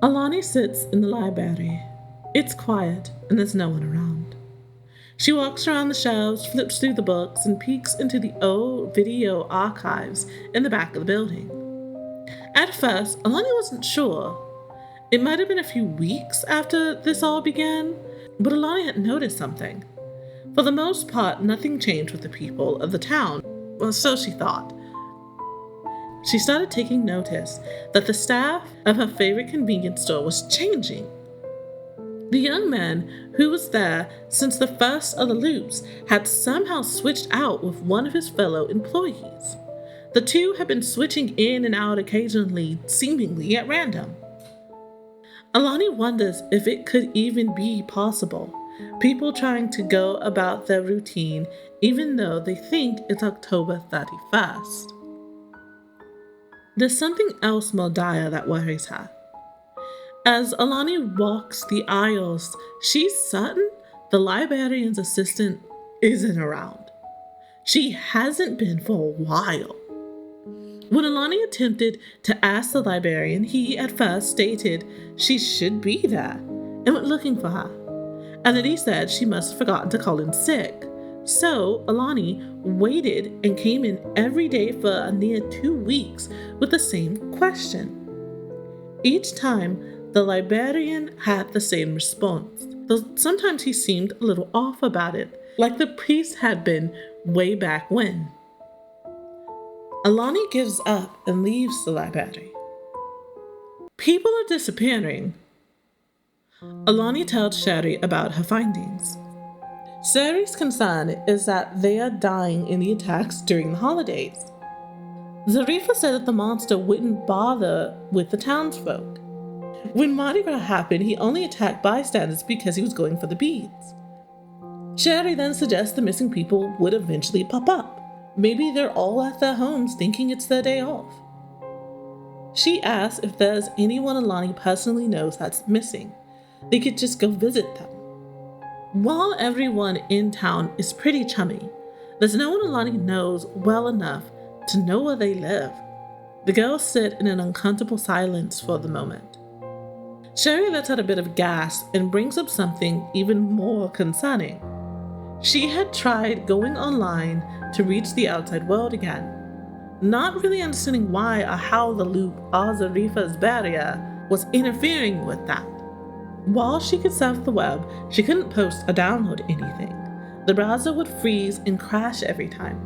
Alani sits in the library. It's quiet and there's no one around. She walks around the shelves, flips through the books, and peeks into the old video archives in the back of the building. At first, Alani wasn't sure. It might have been a few weeks after this all began, but Alani had noticed something. For the most part, nothing changed with the people of the town, or so she thought. She started taking notice that the staff of her favorite convenience store was changing. The young man who was there since the first of the loops had somehow switched out with one of his fellow employees. The two had been switching in and out occasionally, seemingly at random. Alani wonders if it could even be possible. People trying to go about their routine even though they think it's October 31st. There's something else more dire that worries her. As Alani walks the aisles, she's certain the librarian's assistant isn't around. She hasn't been for a while. When Alani attempted to ask the librarian, he at first stated she should be there and went looking for her. And then he said she must have forgotten to call in sick. So Alani waited and came in every day for a near 2 weeks with the same question. Each time, the librarian had the same response, though sometimes he seemed a little off about it, like the priest had been way back when. Alani gives up and leaves the library. People are disappearing. Alani tells Sherry about her findings. Sherry's concern is that they are dying in the attacks during the holidays. Zarifa said that the monster wouldn't bother with the townsfolk. When Mardi Gras happened, he only attacked bystanders because he was going for the beads. Sherry then suggests the missing people would eventually pop up. Maybe they're all at their homes thinking it's their day off. She asks if there's anyone Alani personally knows that's missing. They could just go visit them. While everyone in town is pretty chummy, there's no one Alani knows well enough to know where they live. The girls sit in an uncomfortable silence for the moment. Sherry lets out a bit of gas and brings up something even more concerning. She had tried going online to reach the outside world again, not really understanding why or how the loop or Zarifa's barrier was interfering with that. While she could surf the web, she couldn't post or download anything. The browser would freeze and crash every time.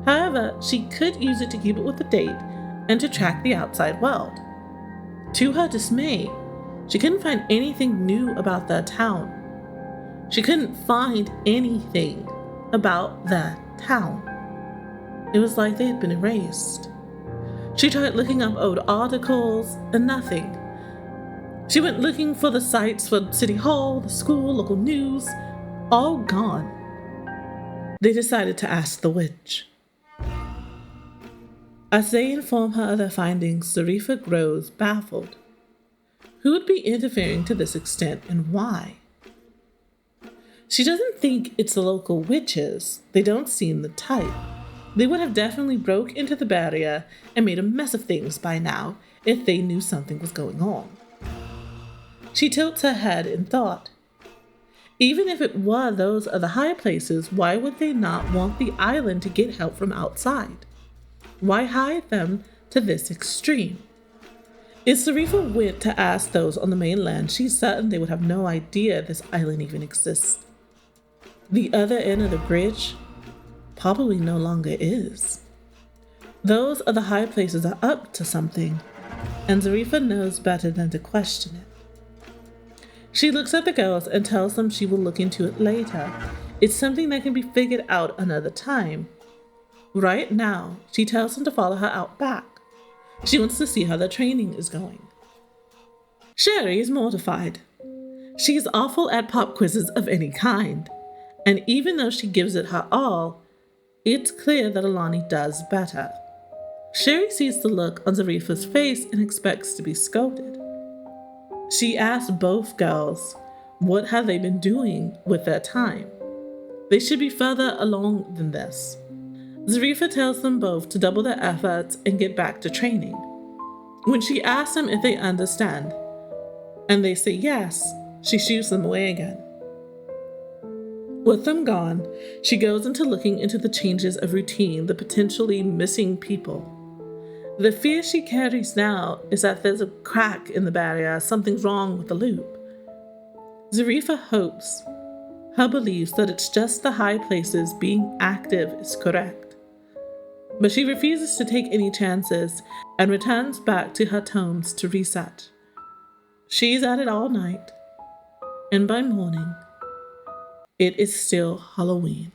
However, she could use it to keep it with the date and to track the outside world. To her dismay, she couldn't find anything new about their town. She couldn't find anything about their town. It was like they had been erased. She tried looking up old articles and nothing. She went looking for the sites for City Hall, the school, local news, all gone. They decided to ask the witch. As they inform her of their findings, Zarifa grows baffled. Who would be interfering to this extent and why? She doesn't think it's the local witches. They don't seem the type. They would have definitely broke into the barrier and made a mess of things by now if they knew something was going on. She tilts her head in thought. Even if it were those other high places, why would they not want the island to get help from outside? Why hide them to this extreme? If Zarifa went to ask those on the mainland, she's certain they would have no idea this island even exists. The other end of the bridge probably no longer is. Those other high places are up to something, and Zarifa knows better than to question it. She looks at the girls and tells them she will look into it later. It's something that can be figured out another time. Right now, she tells them to follow her out back. She wants to see how their training is going. Sherry is mortified. She is awful at pop quizzes of any kind, and even though she gives it her all, it's clear that Alani does better. Sherry sees the look on Zarifa's face and expects to be scolded. She asks both girls what have they been doing with their time. They should be further along than this. Zarifa tells them both to double their efforts and get back to training. When she asks them if they understand, and they say yes, she shoos them away again. With them gone, she goes into looking into the changes of routine, the potentially missing people. The fear she carries now is that there's a crack in the barrier, something's wrong with the loop. Zarifa hopes, her believes that it's just the high places being active is correct. But she refuses to take any chances and returns back to her tomes to reset. She's at it all night, and by morning, it is still Halloween.